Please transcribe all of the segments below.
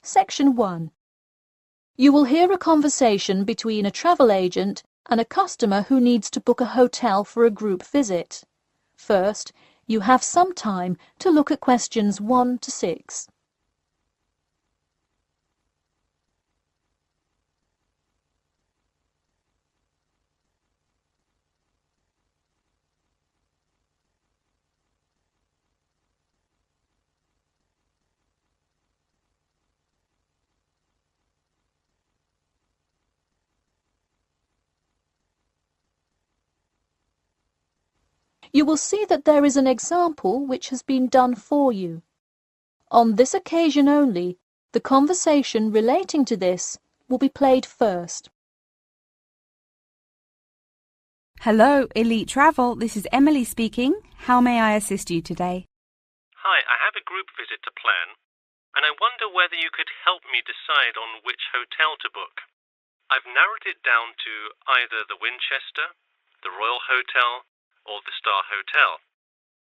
Section 1. You will hear a conversation between a travel agent and a customer who needs to book a hotel for a group visit. First, you have some time to look at questions 1 to 6. You will see that there is an example which has been done for you. On this occasion only, the conversation relating to this will be played first. Hello, Elite Travel. This is Emily speaking. How may I assist you today? Hi, I have a group visit to plan, and I wonder whether you could help me decide on which hotel to book. I've narrowed it down to either the Winchester, the Royal Hotel, or the Star Hotel.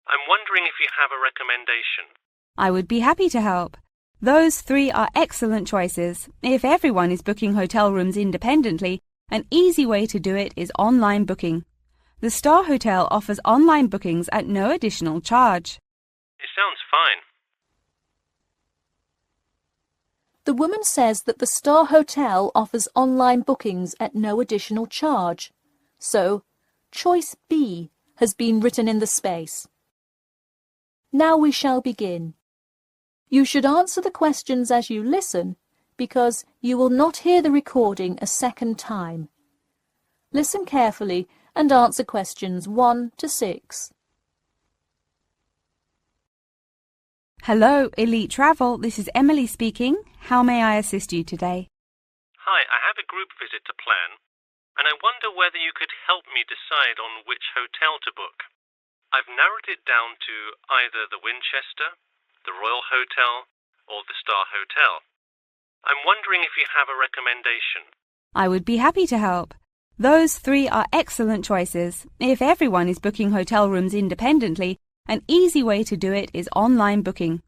I'm wondering if you have a recommendation. I would be happy to help. Those three are excellent choices. If everyone is booking hotel rooms independently, an easy way to do it is online booking. The Star Hotel offers online bookings at no additional charge. It sounds fine. The woman says that the Star Hotel offers online bookings at no additional charge. So, choice B has been written in the space. Now we shall begin. You should answer the questions as you listen, because you will not hear the recording a second time. Listen carefully and answer questions 1 to 6. Hello, Elite Travel. This is Emily speaking. How may I assist you today? Hi, I have a group visit to plan, and I wonder whether you could help me decide on which hotel to book. I've narrowed it down to either the Winchester, the Royal Hotel, or the Star Hotel. I'm wondering if you have a recommendation. I would be happy to help. Those three are excellent choices. If everyone is booking hotel rooms independently, an easy way to do it is online booking.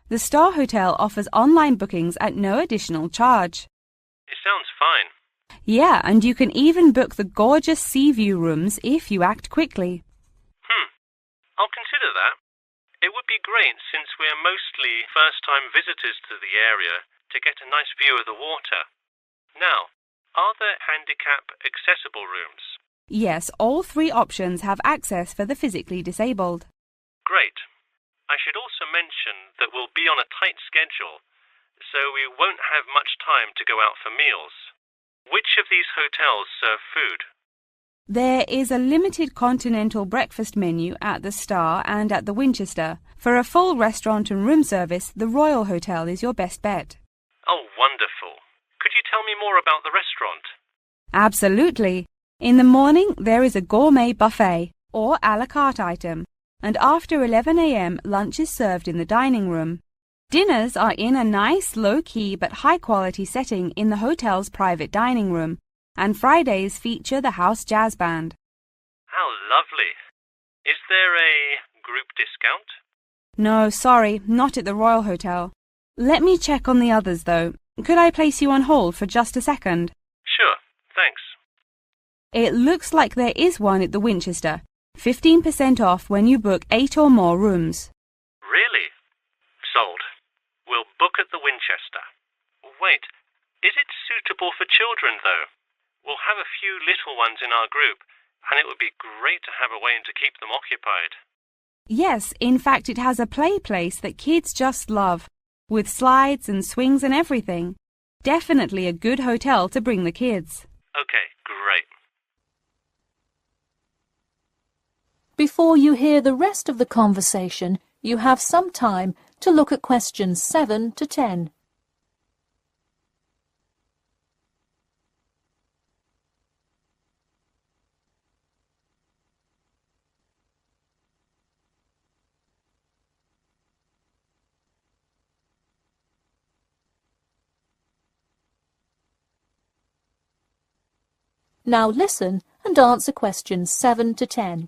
The Star Hotel offers online bookings at no additional charge. It sounds fine. Yeah, and you can even book the gorgeous sea view rooms if you act quickly. I'll consider that. It would be great since we're mostly first-time visitors to the area to get a nice view of the water. Now, are there handicap-accessible rooms? Yes, all three options have access for the physically disabled. Great. I should also mention that we'll be on a tight schedule, so we won't have much time to go out for meals. Which of these hotels serve food? There is a limited continental breakfast menu at the Star and at the Winchester. For a full restaurant and room service, the Royal Hotel is your best bet. Oh, wonderful. Could you tell me more about the restaurant? Absolutely. In the morning, there is a gourmet buffet or a la carte item, and after 11 a.m., lunch is served in the dining room. Dinners are in a nice, low-key but high-quality setting in the hotel's private dining room, and Fridays feature the house jazz band. How lovely. Is there a group discount? No, sorry, not at the Royal Hotel. Let me check on the others, though. Could I place you on hold for just a second? Sure, thanks. It looks like there is one at the Winchester. 15% off when you book 8 or more rooms. Really? Sold. We'll book at the Winchester. Wait, is it suitable for children, though? We'll have a few little ones in our group, and it would be great to have a way to keep them occupied. Yes, in fact it has a play place that kids just love, with slides and swings and everything. Definitely a good hotel to bring the kids. Okay, great. Before you hear the rest of the conversation, you have some time to look at questions 7 to 10. Now listen and answer questions 7 to 10.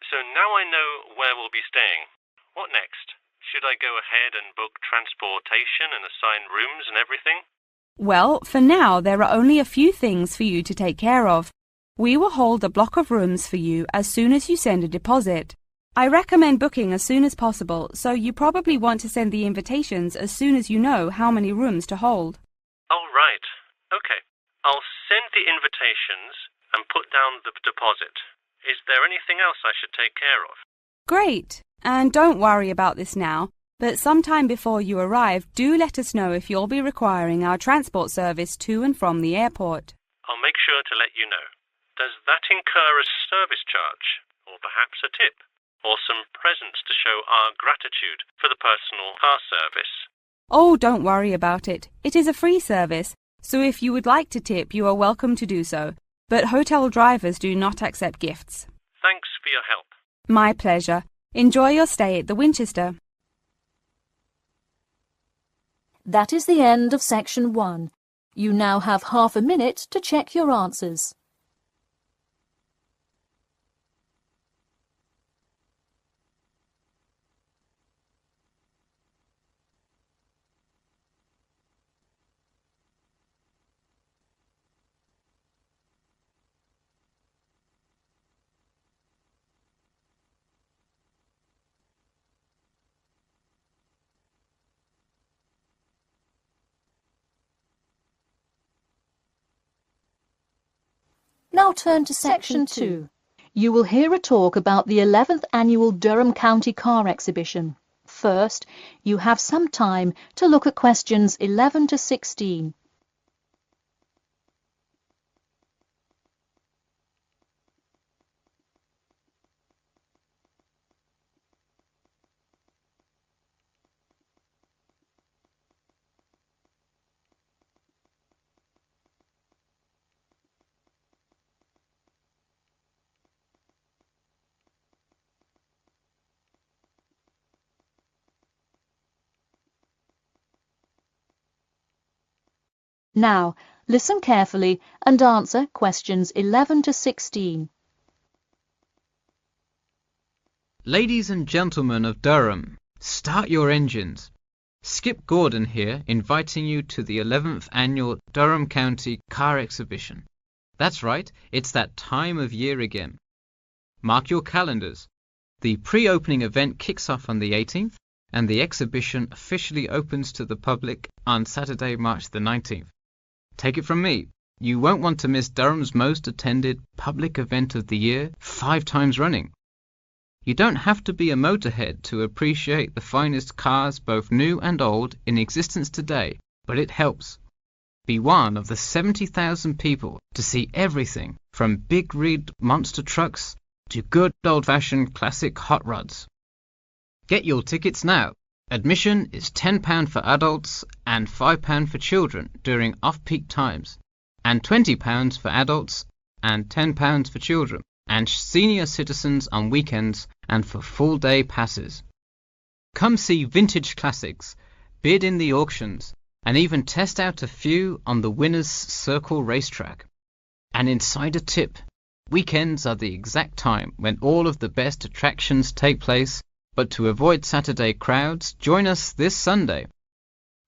So now I know where we'll be staying. What next? should I go ahead and book transportation and assign rooms and everything? Well, for now, there are only a few things for you to take care of. We will hold a block of rooms for you as soon as you send a deposit. I recommend booking as soon as possible, so you probably want to send the invitations as soon as you know how many rooms to hold. Oh, right. Okay. I'll send the invitations and put down the deposit. Is there anything else I should take care of? Great! And don't worry about this now, but sometime before you arrive, do let us know if you'll be requiring our transport service to and from the airport. I'll make sure to let you know. Does that incur a service charge, or perhaps a tip, or some presents to show our gratitude for the personal car service? Oh, don't worry about it. It is a free service, so if you would like to tip, you are welcome to do so. But hotel drivers do not accept gifts. Thanks for your help. My pleasure. Enjoy your stay at the Winchester. That is the end of section 1. You now have half a minute to check your answers. Now turn to section 2. You will hear a talk about the 11th Annual Durham County Car Exhibition. First, you have some time to look at questions 11 to 16. Now, listen carefully and answer questions 11 to 16. Ladies and gentlemen of Durham, start your engines. Skip Gordon here, inviting you to the 11th Annual Durham County Car Exhibition. That's right, it's that time of year again. Mark your calendars. The pre-opening event kicks off on the 18th, and the exhibition officially opens to the public on Saturday, March the 19th. Take it from me, you won't want to miss Durham's most attended public event of the year 5 times running. You don't have to be a motorhead to appreciate the finest cars, both new and old, in existence today, but it helps. Be one of the 70,000 people to see everything from big rig monster trucks to good old-fashioned classic hot rods. Get your tickets now. Admission is £10 for adults and £5 for children during off-peak times, and £20 for adults and £10 for children, and senior citizens on weekends and for full-day passes. Come see vintage classics, bid in the auctions, and even test out a few on the Winners' Circle racetrack. An insider tip: weekends are the exact time when all of the best attractions take place. But to avoid Saturday crowds, join us this Sunday.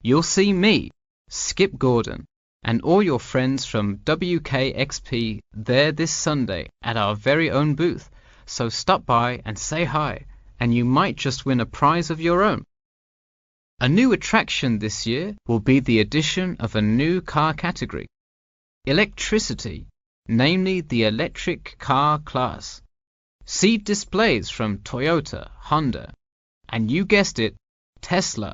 You'll see me, Skip Gordon, and all your friends from WKXP there this Sunday at our very own booth, so stop by and say hi, and you might just win a prize of your own. A new attraction this year will be the addition of a new car category, electricity, namely the electric car class. See displays from Toyota, Honda, and you guessed it, Tesla.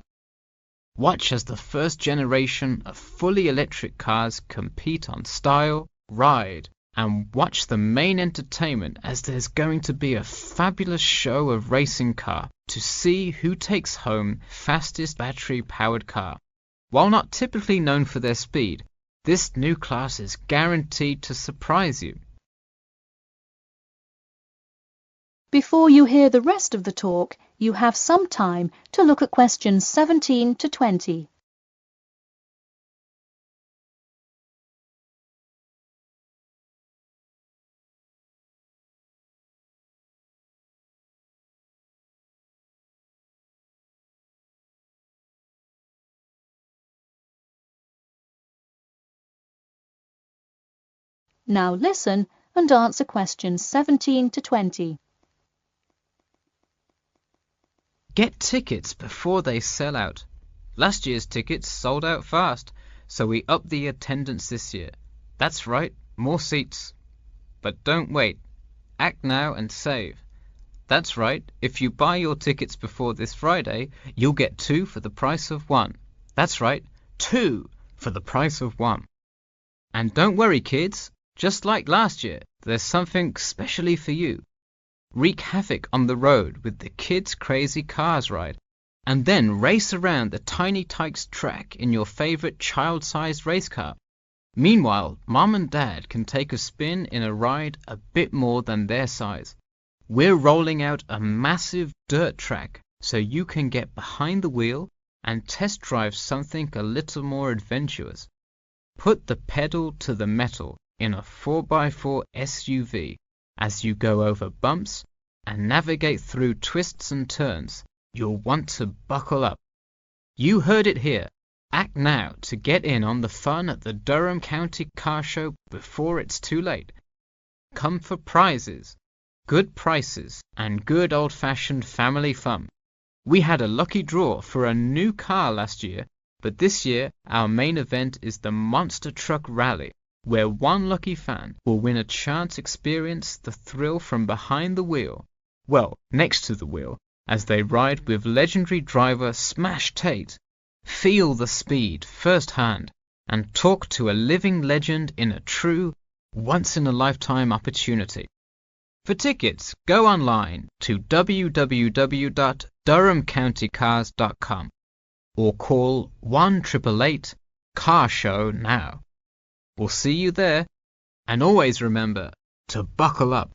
Watch as the first generation of fully electric cars compete on style, ride, and watch the main entertainment as there's going to be a fabulous show of racing car to see who takes home fastest battery-powered car. While not typically known for their speed, this new class is guaranteed to surprise you. Before you hear the rest of the talk, you have some time to look at questions 17 to 20. Now listen and answer questions 17 to 20. Get tickets before they sell out. Last year's tickets sold out fast, so we upped the attendance this year. That's right, more seats. But don't wait. Act now and save. That's right, if you buy your tickets before this Friday, you'll get 2 for the price of 1. That's right, 2 for the price of 1. And don't worry, kids, just like last year, there's something specially for you. Wreak havoc on the road with the Kids Crazy Cars ride, and then race around the Tiny Tykes track in your favorite child-sized race car. Meanwhile, Mom and Dad can take a spin in a ride a bit more than their size. We're rolling out a massive dirt track so you can get behind the wheel and test drive something a little more adventurous. Put the pedal to the metal in a 4x4 SUV as you go over bumps and navigate through twists and turns. You'll want to buckle up. You heard it here. Act now to get in on the fun at the Durham County Car Show before it's too late. Come for prizes, good prices, and good old-fashioned family fun. We had a lucky draw for a new car last year, but this year our main event is the Monster Truck Rally, where one lucky fan will win a chance to experience the thrill from behind the wheel, well, next to the wheel, as they ride with legendary driver Smash Tate. Feel the speed firsthand and talk to a living legend in a true, once-in-a-lifetime opportunity. For tickets, go online to www.durhamcountycars.com or call 1-888-CAR-SHOW now. We'll see you there, and always remember to buckle up.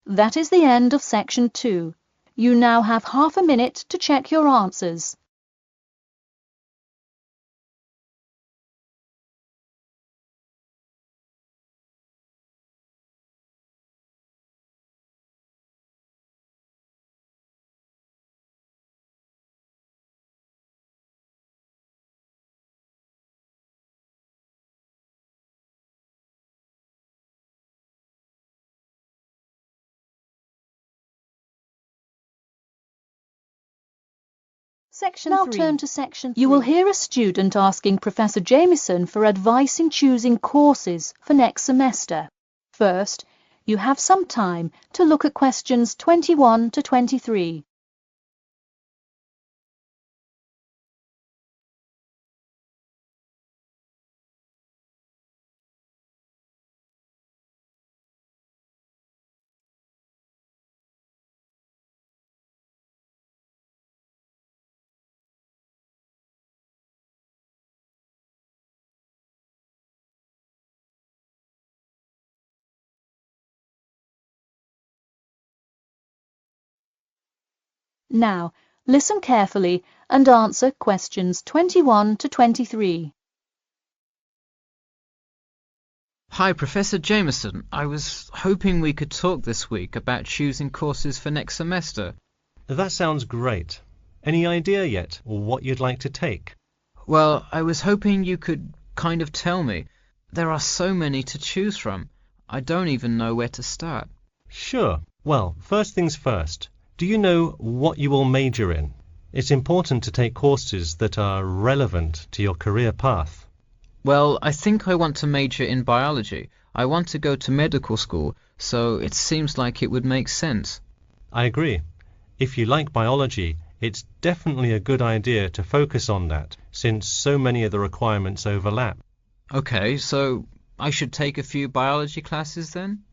That is the end of section 2. You now have half a minute to check your answers. Section 3. Now turn to section 3. You will hear a student asking Professor Jameson for advice in choosing courses for next semester. First, you have some time to look at questions 21 to 23. Now, listen carefully and answer questions 21 to 23. Hi, Professor Jameson. I was hoping we could talk this week about choosing courses for next semester. That sounds great. Any idea yet, or what you'd like to take? Well, I was hoping you could kind of tell me. There are so many to choose from. I don't even know where to start. Sure. Well, first things first. Do you know what you will major in? It's important to take courses that are relevant to your career path. Well, I think I want to major in biology. I want to go to medical school, so it seems like it would make sense. I agree. If you like biology, it's definitely a good idea to focus on that, since so many of the requirements overlap. Okay, so I should take a few biology classes then?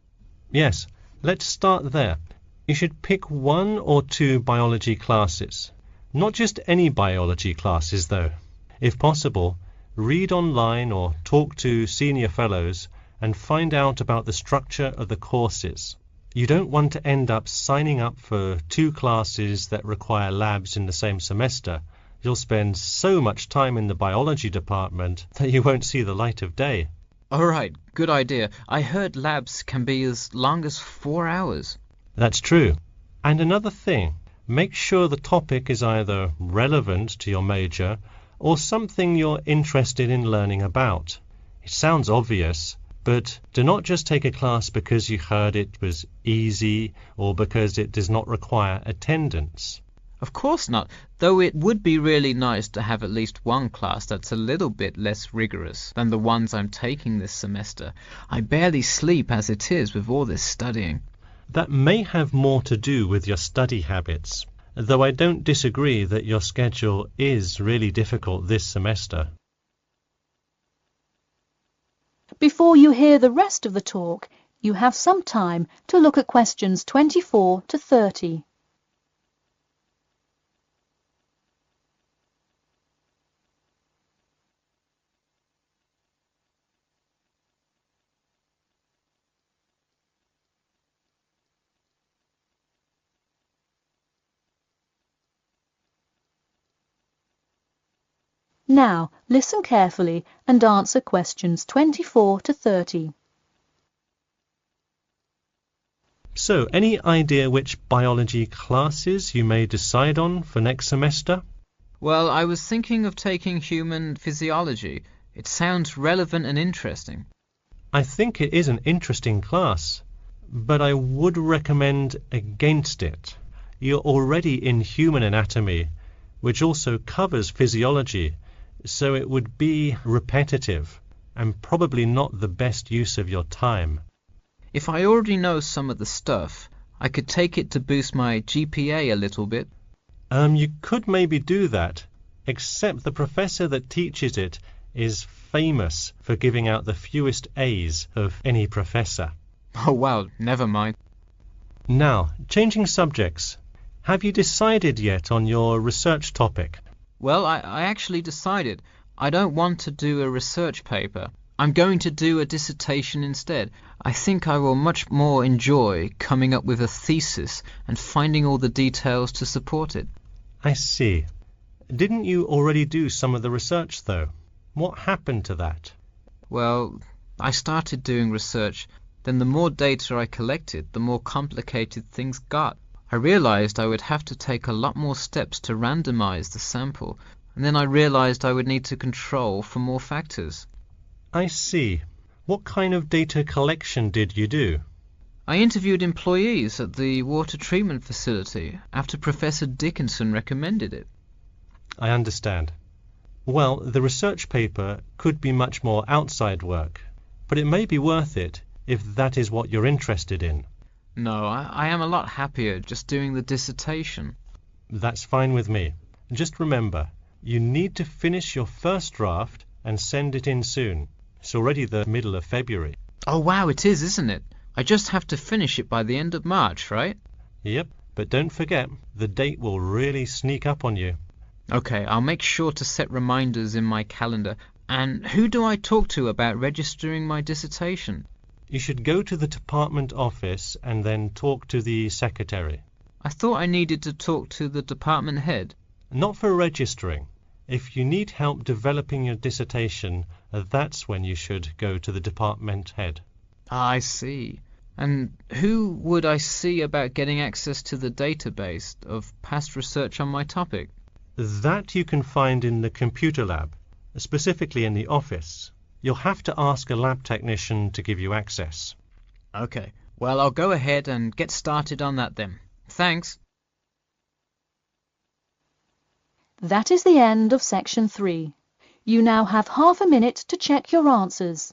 Yes, let's start there. You should pick 1 or 2 biology classes. Not just any biology classes, though. If possible, read online or talk to senior fellows and find out about the structure of the courses. You don't want to end up signing up for 2 classes that require labs in the same semester. You'll spend so much time in the biology department that you won't see the light of day. All right, good idea. I heard labs can be as long as 4 hours. That's true. And another thing, make sure the topic is either relevant to your major or something you're interested in learning about. It sounds obvious, but do not just take a class because you heard it was easy or because it does not require attendance. Of course not, though it would be really nice to have at least one class that's a little bit less rigorous than the ones I'm taking this semester. I barely sleep as it is with all this studying. That may have more to do with your study habits, though I don't disagree that your schedule is really difficult this semester. Before you hear the rest of the talk, you have some time to look at questions 24 to 30. Now, listen carefully and answer questions 24 to 30. So, any idea which biology classes you may decide on for next semester? Well, I was thinking of taking human physiology. It sounds relevant and interesting. I think it is an interesting class, but I would recommend against it. You're already in human anatomy, which also covers physiology, so it would be repetitive and probably not the best use of your time. If I already know some of the stuff, I could take it to boost my GPA a little bit. You could maybe do that, except the professor that teaches it is famous for giving out the fewest A's of any professor. Oh well, never mind. Now, changing subjects. Have you decided yet on your research topic? Well, I actually decided I don't want to do a research paper. I'm going to do a dissertation instead. I think I will much more enjoy coming up with a thesis and finding all the details to support it. I see. Didn't you already do some of the research, though? What happened to that? Well, I started doing research, then the more data I collected, the more complicated things got. I realized I would have to take a lot more steps to randomize the sample, and then I realized I would need to control for more factors. I see. What kind of data collection did you do? I interviewed employees at the water treatment facility after Professor Dickinson recommended it. I understand. Well, the research paper could be much more outside work, but it may be worth it if that is what you're interested in. No, I am a lot happier just doing the dissertation. That's fine with me. Just remember, you need to finish your first draft and send it in soon. It's already the middle of February. Oh wow, it is, isn't it? I just have to finish it by the end of March, right? Yep, but don't forget, the date will really sneak up on you. Okay, I'll make sure to set reminders in my calendar. And who do I talk to about registering my dissertation? You should go to the department office and then talk to the secretary. I thought I needed to talk to the department head. Not for registering. If you need help developing your dissertation, that's when you should go to the department head. I see. And who would I see about getting access to the database of past research on my topic? That you can find in the computer lab, specifically in the office. You'll have to ask a lab technician to give you access. Okay, well, I'll go ahead and get started on that then. Thanks. That is the end of section 3. You now have half a minute to check your answers.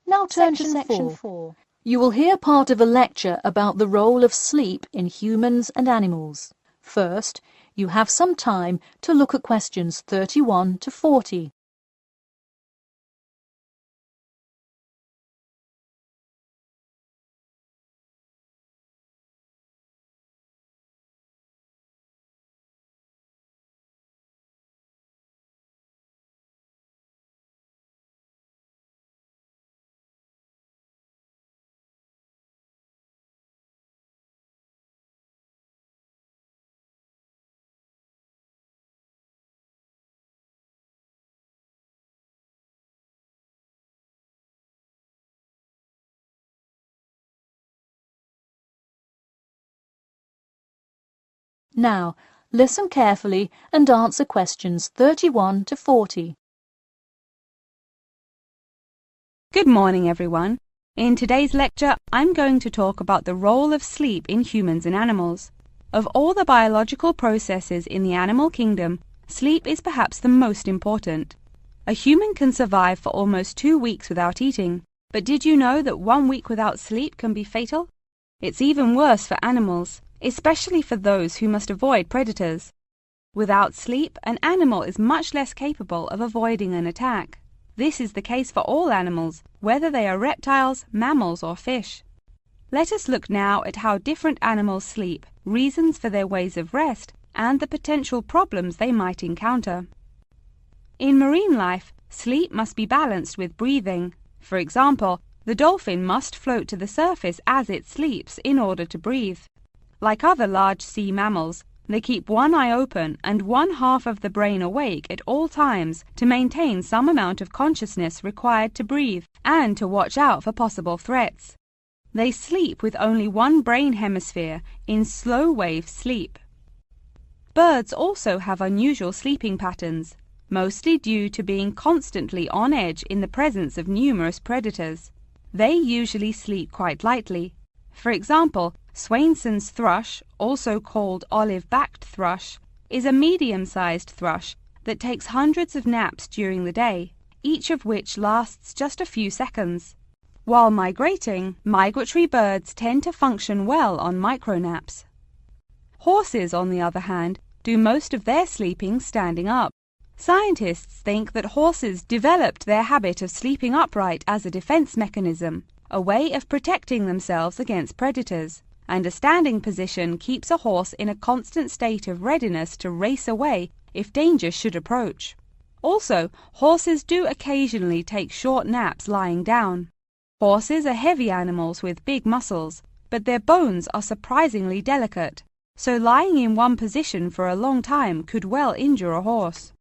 Now turn to section 4. You will hear part of a lecture about the role of sleep in humans and animals. First, you have some time to look at questions 31 to 40. Now, listen carefully and answer questions 31 to 40. Good morning, everyone. In today's lecture, I'm going to talk about the role of sleep in humans and animals. Of all the biological processes in the animal kingdom, sleep is perhaps the most important. A human can survive for almost 2 weeks without eating, but did you know that 1 week without sleep can be fatal? It's even worse for animals, especially for those who must avoid predators. Without sleep, an animal is much less capable of avoiding an attack. This is the case for all animals, whether they are reptiles, mammals, or fish. Let us look now at how different animals sleep, reasons for their ways of rest, and the potential problems they might encounter. In marine life, sleep must be balanced with breathing. For example, the dolphin must float to the surface as it sleeps in order to breathe. Like other large sea mammals, they keep one eye open and one half of the brain awake at all times to maintain some amount of consciousness required to breathe and to watch out for possible threats. They sleep with only one brain hemisphere in slow-wave sleep. Birds also have unusual sleeping patterns, mostly due to being constantly on edge in the presence of numerous predators. They usually sleep quite lightly. For example, Swainson's thrush, also called olive-backed thrush, is a medium-sized thrush that takes hundreds of naps during the day, each of which lasts just a few seconds. While migrating, migratory birds tend to function well on micronaps. Horses, on the other hand, do most of their sleeping standing up. Scientists think that horses developed their habit of sleeping upright as a defense mechanism, a way of protecting themselves against predators, and a standing position keeps a horse in a constant state of readiness to race away if danger should approach. Also, horses do occasionally take short naps lying down. Horses are heavy animals with big muscles, but their bones are surprisingly delicate, so lying in one position for a long time could well injure a horse.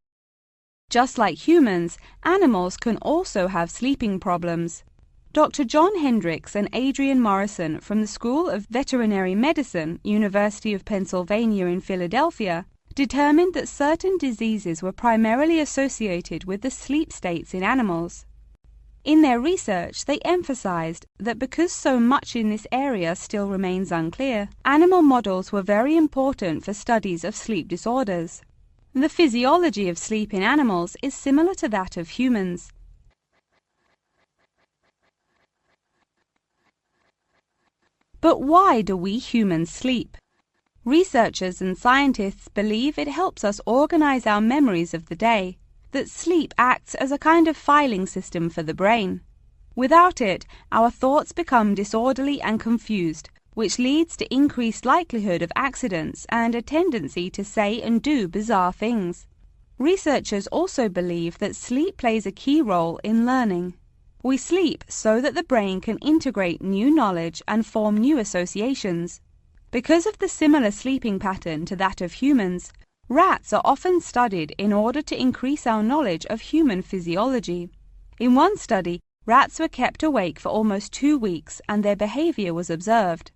Just like humans, animals can also have sleeping problems. Dr. John Hendricks and Adrian Morrison from the School of Veterinary Medicine, University of Pennsylvania in Philadelphia, determined that certain diseases were primarily associated with the sleep states in animals. In their research, they emphasized that because so much in this area still remains unclear, animal models were very important for studies of sleep disorders. The physiology of sleep in animals is similar to that of humans. But why do we humans sleep? Researchers and scientists believe it helps us organize our memories of the day, that sleep acts as a kind of filing system for the brain. Without it, our thoughts become disorderly and confused, which leads to increased likelihood of accidents and a tendency to say and do bizarre things. Researchers also believe that sleep plays a key role in learning. We sleep so that the brain can integrate new knowledge and form new associations. Because of the similar sleeping pattern to that of humans, rats are often studied in order to increase our knowledge of human physiology. In one study, rats were kept awake for almost 2 weeks and their behavior was observed.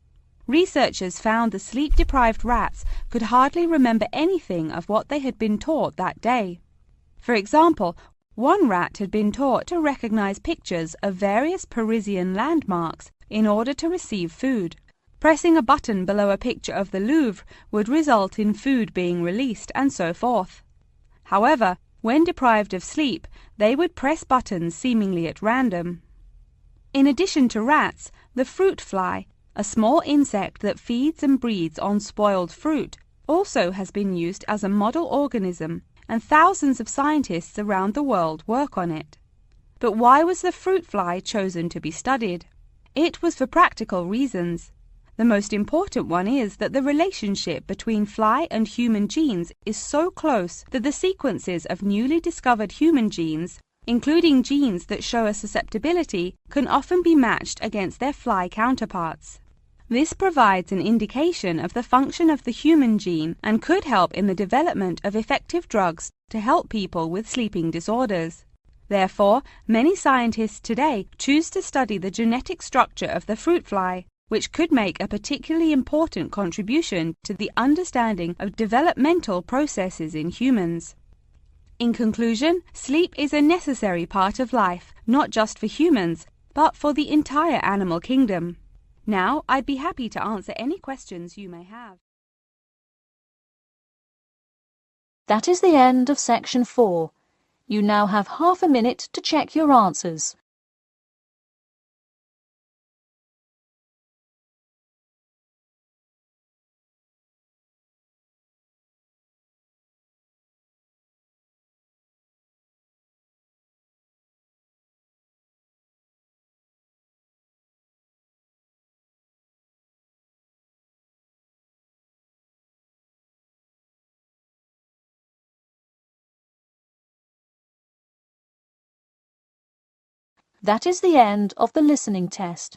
Researchers found the sleep-deprived rats could hardly remember anything of what they had been taught that day. For example, one rat had been taught to recognize pictures of various Parisian landmarks in order to receive food. Pressing a button below a picture of the Louvre would result in food being released, and so forth. However, when deprived of sleep, they would press buttons seemingly at random. In addition to rats, the fruit fly, a small insect that feeds and breeds on spoiled fruit, also has been used as a model organism, and thousands of scientists around the world work on it. But why was the fruit fly chosen to be studied? It was for practical reasons. The most important one is that the relationship between fly and human genes is so close that the sequences of newly discovered human genes, including genes that show a susceptibility, can often be matched against their fly counterparts. This provides an indication of the function of the human gene and could help in the development of effective drugs to help people with sleeping disorders. Therefore, many scientists today choose to study the genetic structure of the fruit fly, which could make a particularly important contribution to the understanding of developmental processes in humans. In conclusion, sleep is a necessary part of life, not just for humans, but for the entire animal kingdom. Now, I'd be happy to answer any questions you may have. That is the end of section 4. You now have half a minute to check your answers. That is the end of the listening test.